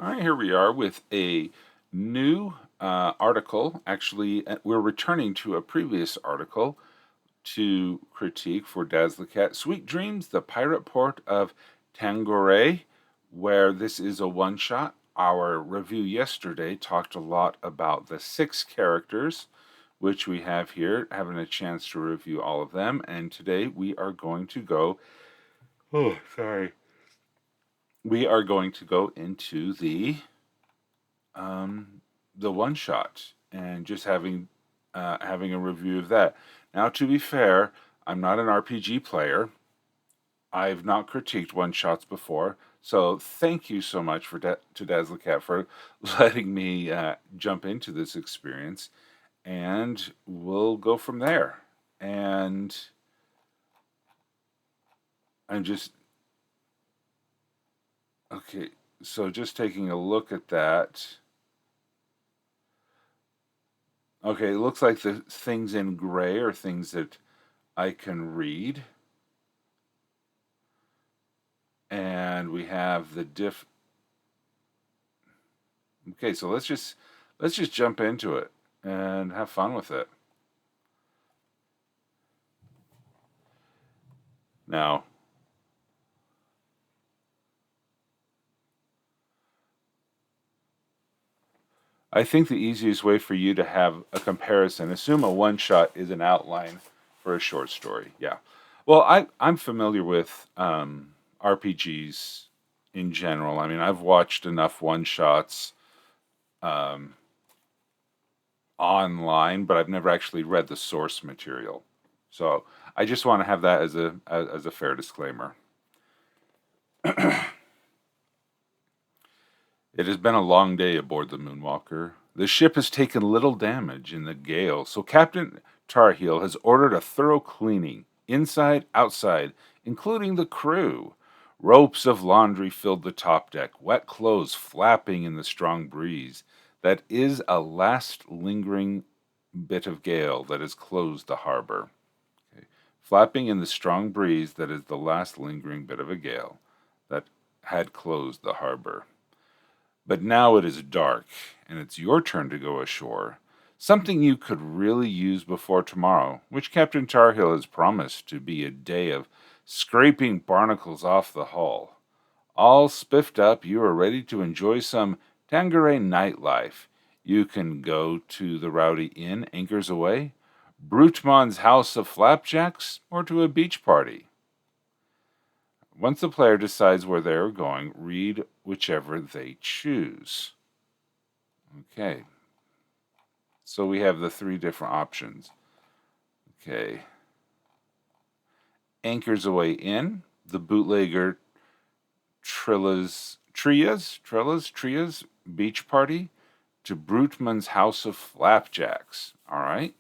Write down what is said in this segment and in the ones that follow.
All right, here we are with a new article. Actually, we're returning to a previous article to critique for Dazzlecat Sweet Dreams, the pirate port of Tanngorray, where this is a one shot. Our review yesterday talked a lot about the 6 characters, which we have here, having a chance to review all of them. And today we are going to go. Oh, sorry. We are going to go into um, the one shot and just having a review of that. Now, to be fair, I'm not an RPG player. I've not critiqued one shots before, so thank you so much to Dazzlecat for letting me jump into this experience, and we'll go from there. And I'm just okay. So just taking a look at that. Okay, it looks like the things in gray are things that I can read. And we have the diff. Okay, so let's just jump into it and have fun with it. Now, I think the easiest way for you to have a comparison, assume a one shot is an outline for a short story. Yeah. Well, I'm familiar with RPGs in general. I mean, I've watched enough one shots um, online, but I've never actually read the source material. So I just want to have that as a fair disclaimer. It has been a long day aboard the Moonwalker. The ship has taken little damage in the gale, so Captain Tarheel has ordered a thorough cleaning, inside, outside, including the crew. Ropes of laundry filled the top deck, wet clothes flapping in the strong breeze. That is a last lingering bit of gale that has closed the harbor. Okay. Flapping in the strong breeze, that is the last lingering bit of a gale that had closed the harbor. But now it is dark, and it's your turn to go ashore. Something you could really use before tomorrow, which Captain Tarhill has promised to be a day of scraping barnacles off the hull. All spiffed up, you are ready to enjoy some Tanngorray nightlife. You can go to the rowdy inn anchors away, Brutmon's house of flapjacks, or to a beach party. Once the player decides where they are going, read whichever they choose. Okay, so we have the 3 different options. Okay, Anchors Away Inn, the bootlegger Trilla's beach party, to Brutman's house of flapjacks. All right.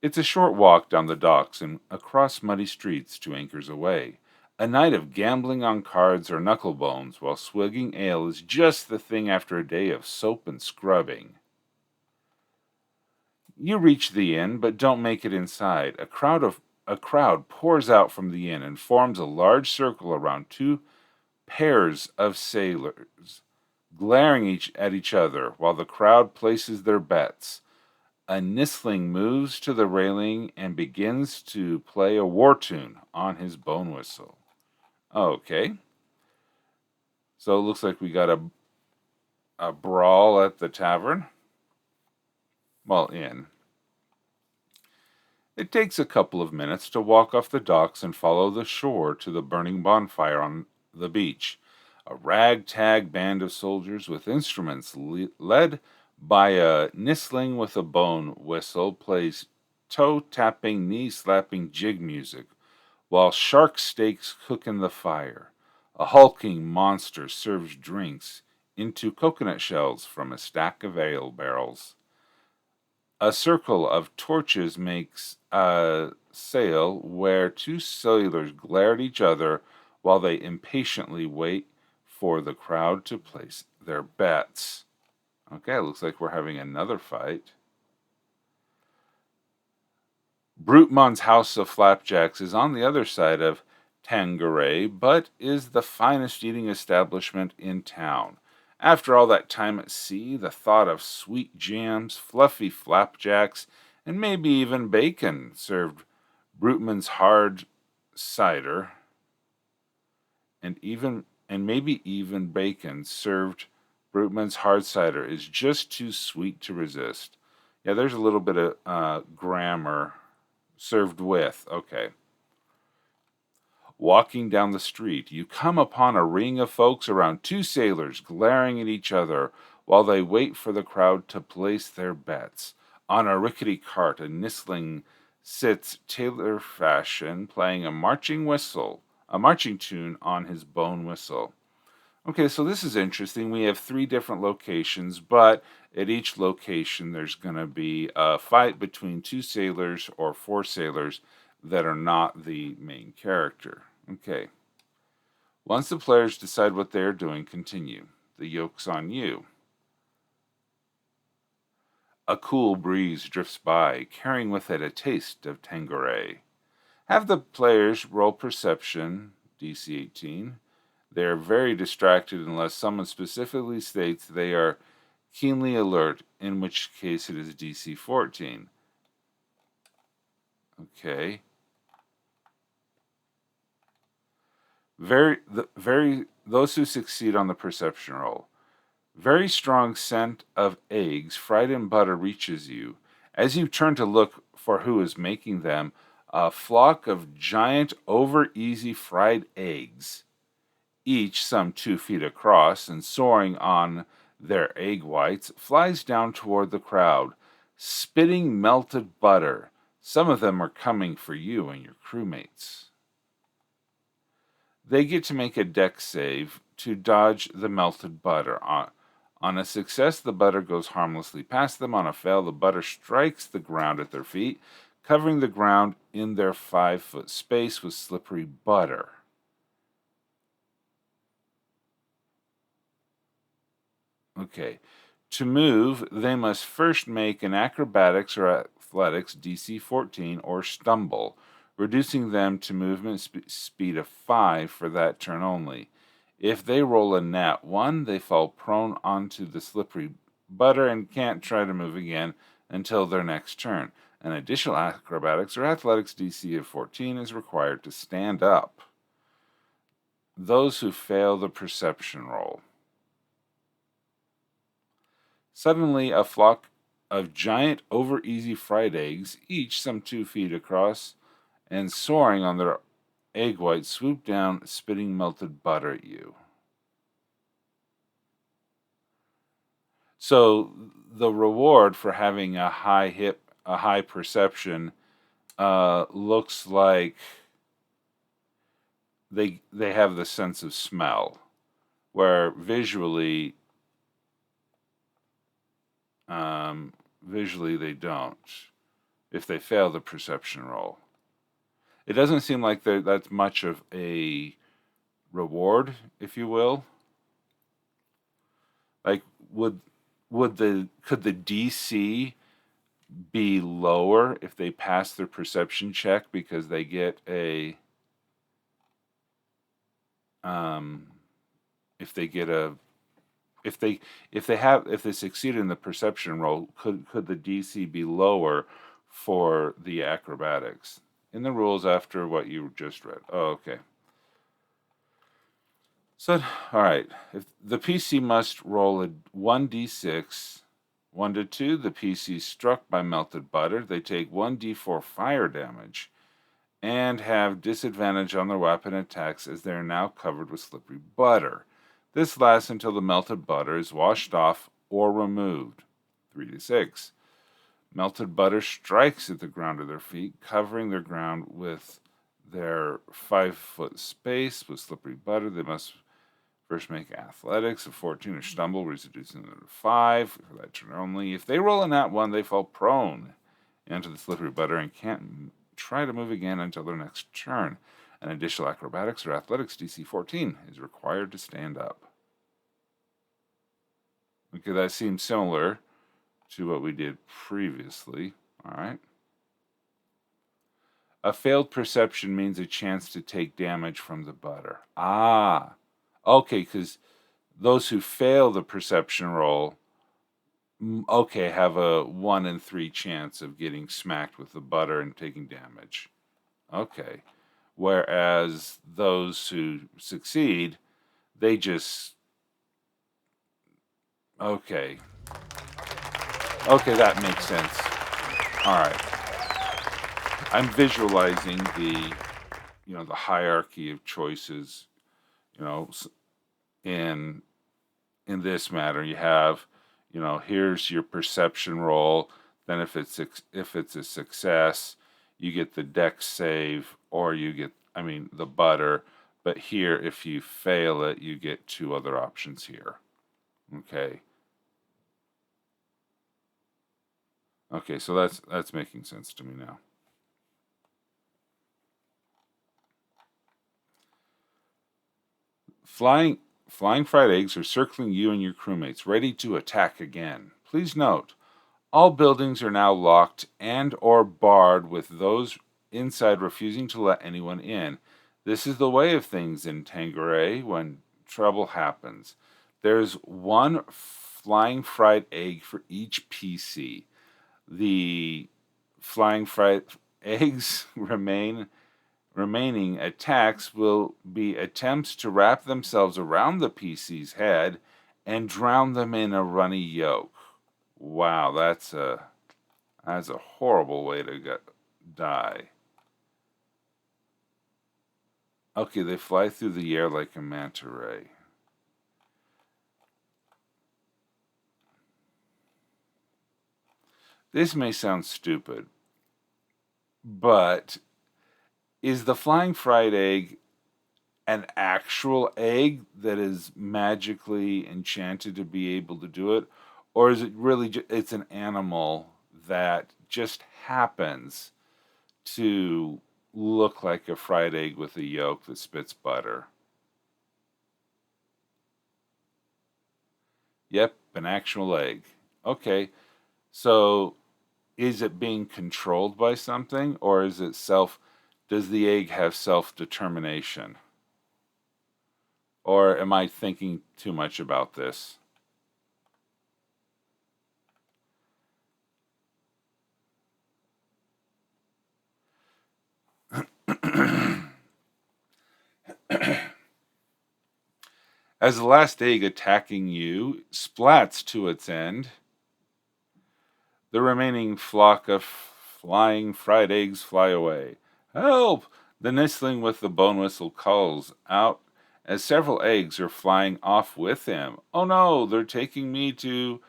It's a short walk down the docks and across muddy streets to Anchors Away. A night of gambling on cards or knucklebones while swigging ale is just the thing after a day of soap and scrubbing. You reach the inn, but don't make it inside. A crowd pours out from the inn and forms a large circle around 2 pairs of sailors, glaring at each other while the crowd places their bets. A Nisling moves to the railing and begins to play a war tune on his bone whistle. Okay, so it looks like we got a brawl at the tavern. Well, inn. It takes a couple of minutes to walk off the docks and follow the shore to the burning bonfire on the beach. A ragtag band of soldiers with instruments led by a Nisling with a bone whistle plays toe tapping, knee slapping jig music while shark steaks cook in the fire. A hulking monster serves drinks into coconut shells from a stack of ale barrels. A circle of torches makes a sail where 2 sailors glare at each other while they impatiently wait for the crowd to place their bets. Okay, looks like we're having another fight. Brutmon's House of Flapjacks is on the other side of Tanngorray, but is the finest eating establishment in town. After all that time at sea, the thought of sweet jams, fluffy flapjacks, and maybe even bacon served Brutman's hard cider, and maybe even bacon served Brutman's hard cider is just too sweet to resist. Yeah, there's a little bit of grammar. Served with. Okay. Walking down the street, you come upon a ring of folks around two sailors glaring at each other while they wait for the crowd to place their bets. On a rickety cart, a nistling sits tailor fashion, playing a marching tune on his bone whistle. Okay, so this is interesting. We have three different locations, but at each location there's going to be a fight between two sailors or four sailors that are not the main character. Okay. Once the players decide what they are doing, continue. The yoke's on you. A cool breeze drifts by, carrying with it a taste of Tanngorray. Have the players roll perception, DC 18. They are very distracted unless someone specifically states they are keenly alert, in which case it is DC 14. Okay. Those who succeed on the perception roll. Very strong scent of eggs fried in butter reaches you. As you turn to look for who is making them, a flock of giant over easy fried eggs, each some 2 feet across and soaring on their egg whites, flies down toward the crowd, spitting melted butter. Some of them are coming for you and your crewmates. They get to make a dex save to dodge the melted butter. On a success, the butter goes harmlessly past them. On a fail, the butter strikes the ground at their feet, covering the ground in their 5-foot space with slippery butter. Okay. To move, they must first make an acrobatics or athletics DC 14 or stumble, reducing them to movement speed of 5 for that turn only. If they roll a nat 1, they fall prone onto the slippery butter and can't try to move again until their next turn. An additional acrobatics or athletics DC of 14 is required to stand up. Those who fail the perception roll. Suddenly, a flock of giant over easy fried eggs, each some 2 feet across and soaring on their egg whites, swoop down, spitting melted butter at you. So the reward for having a high perception, looks like they have the sense of smell, where visually they don't. If they fail the perception roll, it doesn't seem like that's much of a reward, if you will. Like, could the DC be lower if they pass their perception check because they get a if they succeed in the perception roll, could the DC be lower for the acrobatics? In the rules after what you just read. Oh, okay. So, all right. If the PC must roll a 1d6, 1 to 2, the PC is struck by melted butter. They take 1d4 fire damage and have disadvantage on their weapon attacks as they are now covered with slippery butter. This lasts until the melted butter is washed off or removed. 3 to 6. Melted butter strikes at the ground of their feet, covering their ground with their 5-foot space with slippery butter. They must first make athletics of 14 or stumble, reducing them to 5 for that turn only. If they roll a nat 1, they fall prone into the slippery butter and can't try to move again until their next turn. An additional acrobatics or athletics DC 14 is required to stand up. Okay, that seems similar to what we did previously. All right. A failed perception means a chance to take damage from the butter. Ah, okay, because Those who fail the perception roll, okay, have a 1 in 3 chance of getting smacked with the butter and taking damage. Okay. Whereas those who succeed, they just. Okay. Okay, that makes sense. All right. I'm visualizing the hierarchy of choices, you know, in in this matter. You have, here's your perception roll. Then if it's a success, you get the dex save, or you get, the butter. But here, if you fail it, you get two other options here. Okay. Okay, so that's making sense to me now. Flying fried eggs are circling you and your crewmates, ready to attack again. Please note, all buildings are now locked and or barred, with those inside refusing to let anyone in. This is the way of things in Tanngorray when trouble happens. There's one flying fried egg for each PC. The flying fried eggs remaining attacks will be attempts to wrap themselves around the PC's head and drown them in a runny yolk. Wow, that's a horrible way to die. Okay, they fly through the air like a manta ray. This may sound stupid, but is the flying fried egg an actual egg that is magically enchanted to be able to do it, or is it really it's an animal that just happens to look like a fried egg with a yolk that spits butter? Yep, an actual egg. Okay, so is it being controlled by something, or is it does the egg have self-determination? Or am I thinking too much about this? As the last egg attacking you splats to its end, the remaining flock of flying fried eggs fly away. Help! The nestling with the bone whistle calls out as several eggs are flying off with him. Oh no, they're taking me to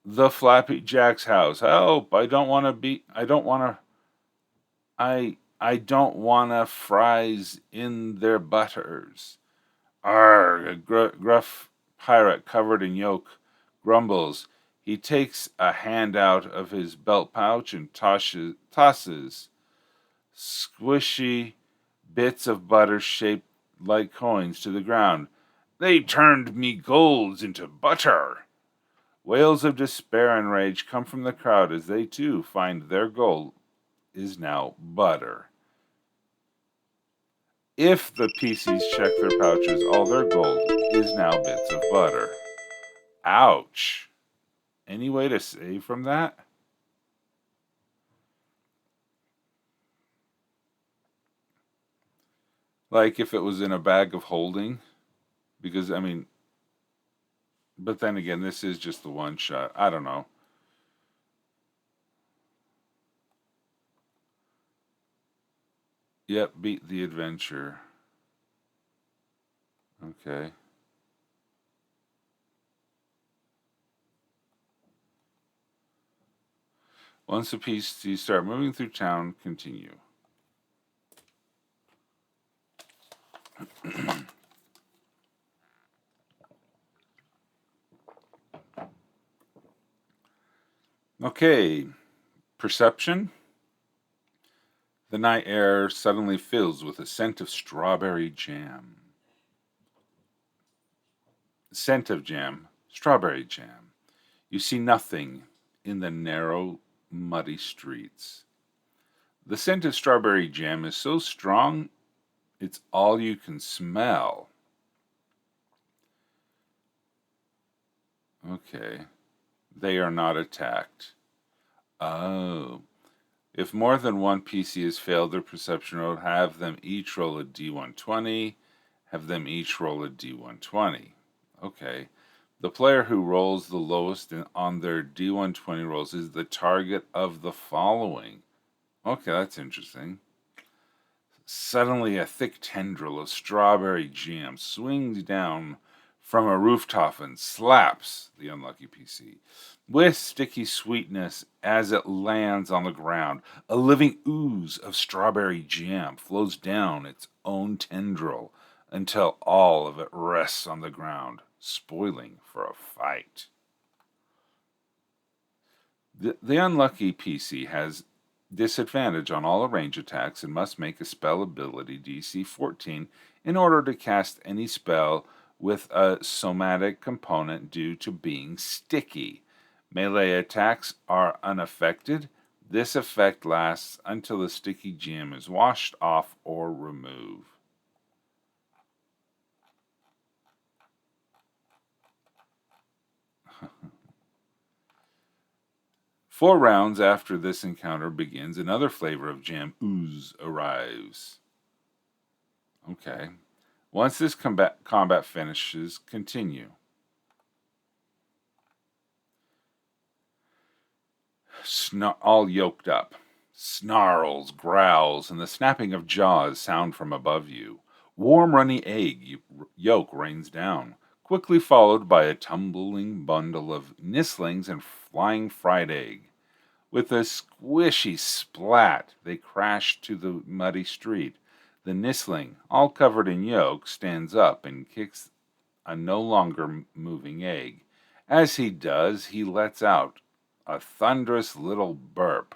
the Flappy Jack's house. Help! I don't wanna fries in their butters. Arr! A gruff pirate covered in yolk grumbles. He takes a hand out of his belt pouch and tosses squishy bits of butter shaped like coins to the ground. They turned me golds into butter. Wails of despair and rage come from the crowd as they too find their gold is now butter. If the PCs check their pouches, all their gold is now bits of butter. Ouch. Any way to save from that? Like if it was in a bag of holding? Because, but then again, this is just the one shot. I don't know. Yep, beat the adventure. Okay. Once the PCs start moving through town, continue. Okay. Perception. The night air suddenly fills with a scent of strawberry jam. Scent of jam, strawberry jam. You see nothing in the narrow, muddy streets. The scent of strawberry jam is so strong, it's all you can smell. Okay. They are not attacked. Oh. If more than one PC has failed their perception roll, have them each roll a d120. Have them each roll a d120. Okay. The player who rolls the lowest on their d120 rolls is the target of the following. Okay, that's interesting. Suddenly, a thick tendril of strawberry jam swings down from a rooftop and slaps the unlucky PC with sticky sweetness as it lands on the ground. A living ooze of strawberry jam flows down its own tendril until all of it rests on the ground, spoiling for a fight. The unlucky PC has disadvantage on all range attacks and must make a spell ability DC 14 in order to cast any spell with a somatic component due to being sticky. Melee attacks are unaffected. This effect lasts until the sticky gem is washed off or removed. Four rounds after this encounter begins, another flavor of jam ooze arrives. Okay. Once this combat finishes, continue. All yoked up. Snarls, growls, and the snapping of jaws sound from above you. Warm, runny egg yolk rains down, quickly followed by a tumbling bundle of nistlings and flying fried egg. With a squishy splat, they crash to the muddy street. The nistling, all covered in yolk, stands up and kicks a no longer moving egg. As he does, he lets out a thunderous little burp.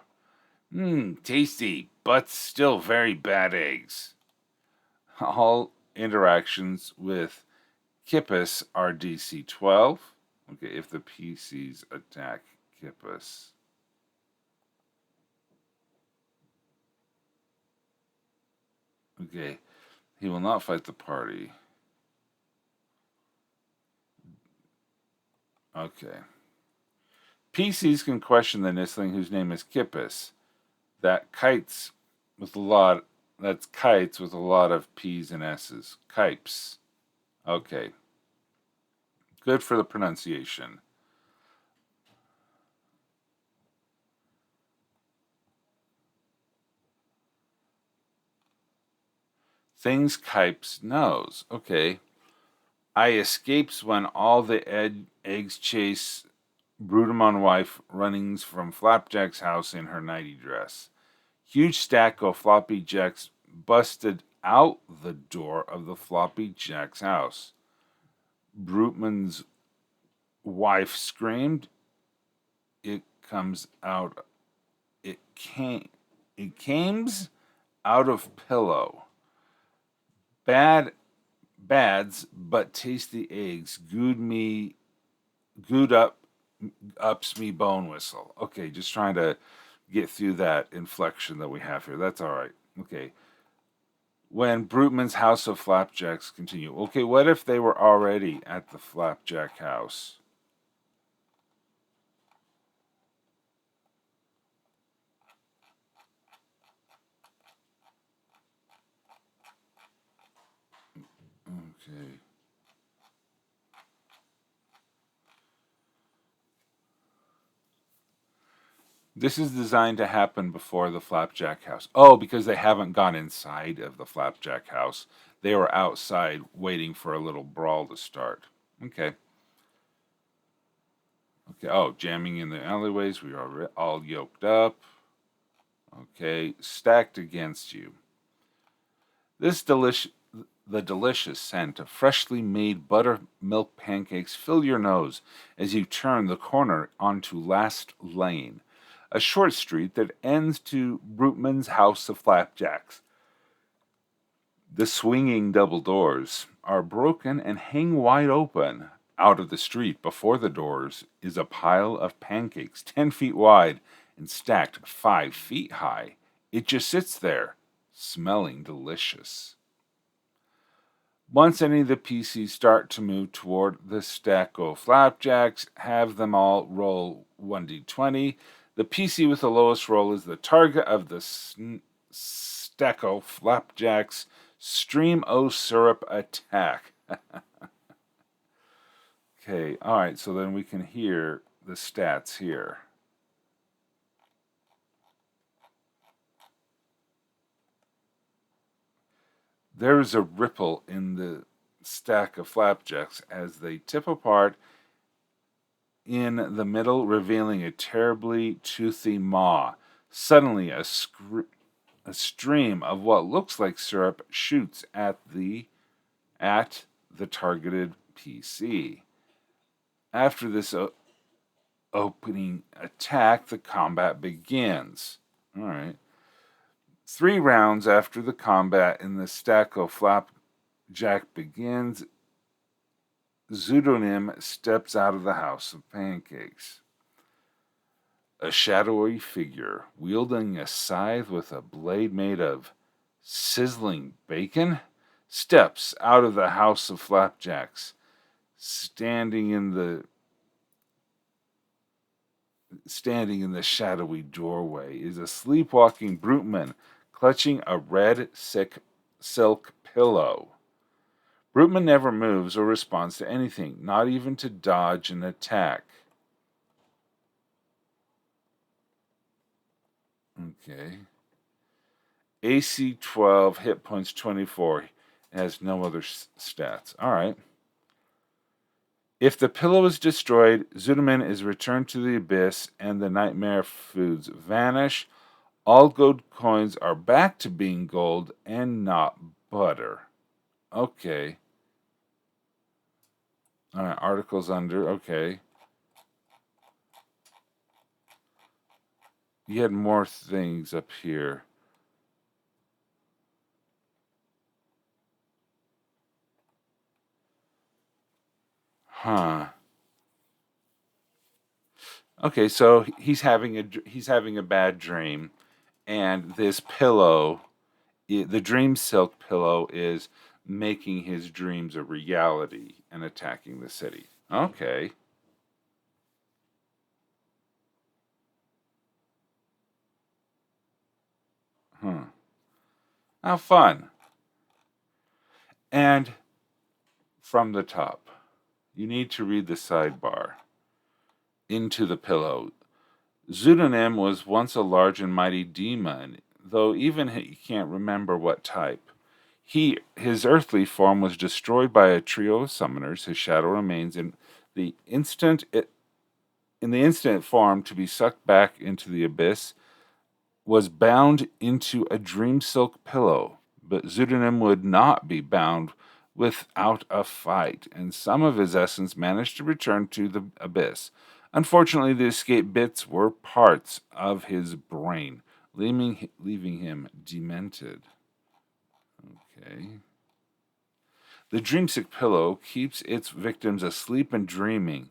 Tasty, but still very bad eggs. All interactions with Kippus are DC 12. Okay, if the PCs attack Kippus. Okay, he will not fight the party. Okay. PCs can question the Nistling whose name is Kippus. That's kites with a lot of P's and S's. Kipes. Okay. Good for the pronunciation. Things Kipes knows. Okay. I escapes when all the eggs chase Brutamon wife runnings from Flapjack's house in her nighty dress. Huge stack of floppy jacks busted out the door of the floppy jack's house. Brutman's wife screamed. It comes out. It comes out of pillow. Bads but tasty eggs ups me bone whistle. Okay, just trying to get through that inflection that we have here. That's all right. Okay. When Brutman's house of flapjacks continue. Okay, what if they were already at the flapjack house? Okay. This is designed to happen before the Flapjack house. Oh, because they haven't gone inside of the Flapjack house. They were outside waiting for a little brawl to start. Okay. Okay. Oh, jamming in the alleyways. We are all yoked up. Okay. Stacked against you. The delicious scent of freshly made buttermilk pancakes fill your nose as you turn the corner onto Last Lane, a short street that ends to Brutman's house of flapjacks. The swinging double doors are broken and hang wide open. Out of the street before the doors is a pile of pancakes 10 feet wide and stacked 5 feet high. It just sits there, smelling delicious. Once any of the PCs start to move toward the stack of flapjacks, have them all roll 1d20. The PC with the lowest roll is the target of the stack of flapjacks stream o syrup attack. Okay, alright, so then we can hear the stats here. There is a ripple in the stack of flapjacks as they tip apart in the middle, revealing a terribly toothy maw. Suddenly, a stream of what looks like syrup shoots at the targeted PC. After this opening attack, the combat begins. All right. 3 rounds after the combat in the stack of flapjack begins, Pseudonym steps out of the house of pancakes. A shadowy figure wielding a scythe with a blade made of sizzling bacon steps out of the house of flapjacks. Standing in the shadowy doorway is a sleepwalking bruteman clutching a red silk pillow. Bruteman never moves or responds to anything, not even to dodge an attack. Okay. AC 12, hit points 24. It has no other stats. All right. If the pillow is destroyed, Zudaman is returned to the abyss and the nightmare foods vanish. All gold coins are back to being gold and not butter. Okay. All right, articles under. Okay. You had more things up here. Huh. Okay, so he's having a bad dream, and this pillow, the dream silk pillow, is making his dreams a reality and attacking the city. Okay. How fun. And from the top, you need to read the sidebar. Into the pillow. Pseudonym was once a large and mighty demon, though even he can't remember what type. His earthly form was destroyed by a trio of summoners. His shadow remains in the instant it formed to be sucked back into the abyss, was bound into a dream silk pillow. But Pseudonym would not be bound without a fight, and some of his essence managed to return to the abyss. Unfortunately, the escaped bits were parts of his brain, leaving him demented. Okay. The dreamsick pillow keeps its victims asleep and dreaming.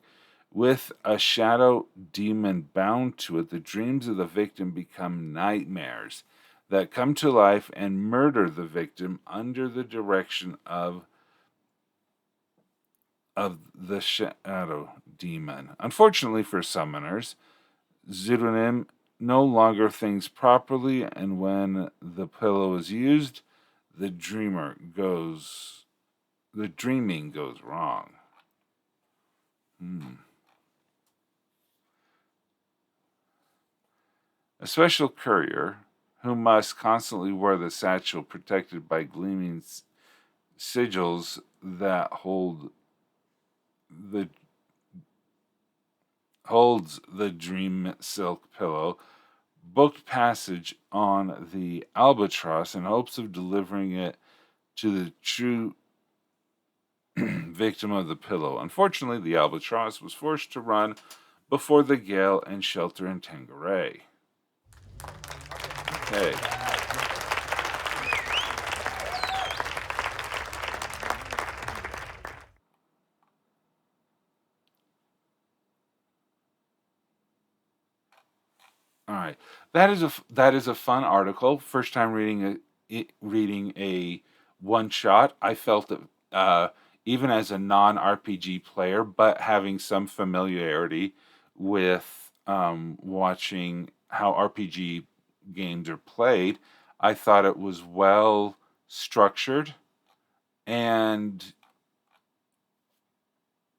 With a shadow demon bound to it, the dreams of the victim become nightmares that come to life and murder the victim under the direction of the shadow demon. Unfortunately for summoners, Pseudonym no longer thinks properly, and when the pillow is used, the dreaming goes wrong. A special courier, who must constantly wear the satchel protected by gleaming sigils that holds the dream silk pillow, booked passage on the albatross in hopes of delivering it to the true victim of the pillow. Unfortunately, the albatross was forced to run before the gale and shelter in Tanngorray. Okay. All right. That is a fun article. First time reading a one shot. I felt uh, even as a non-RPG player, but having some familiarity with watching how RPG games are played, I thought it was well structured and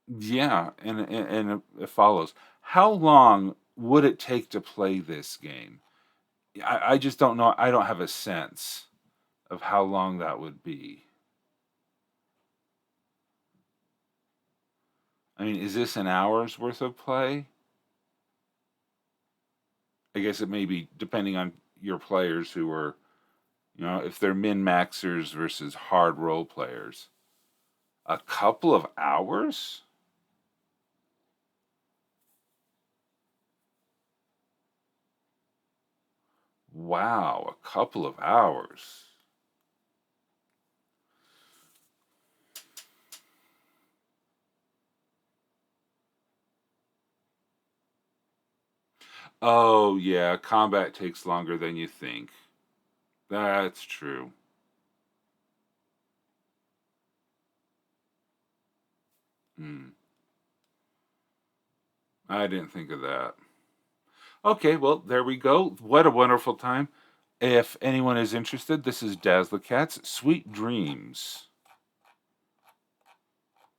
yeah, and it follows. How long would it take to play this game? I just don't know. I don't have a sense of how long that would be. I mean, is this an hour's worth of play? I guess it may be depending on your players who are, if they're min maxers versus hard role players. A couple of hours? Wow, a couple of hours. Oh, yeah, combat takes longer than you think. That's true. Hmm. I didn't think of that. Okay, well, there we go. What a wonderful time. If anyone is interested, this is Dazzler Cat's Sweet Dreams.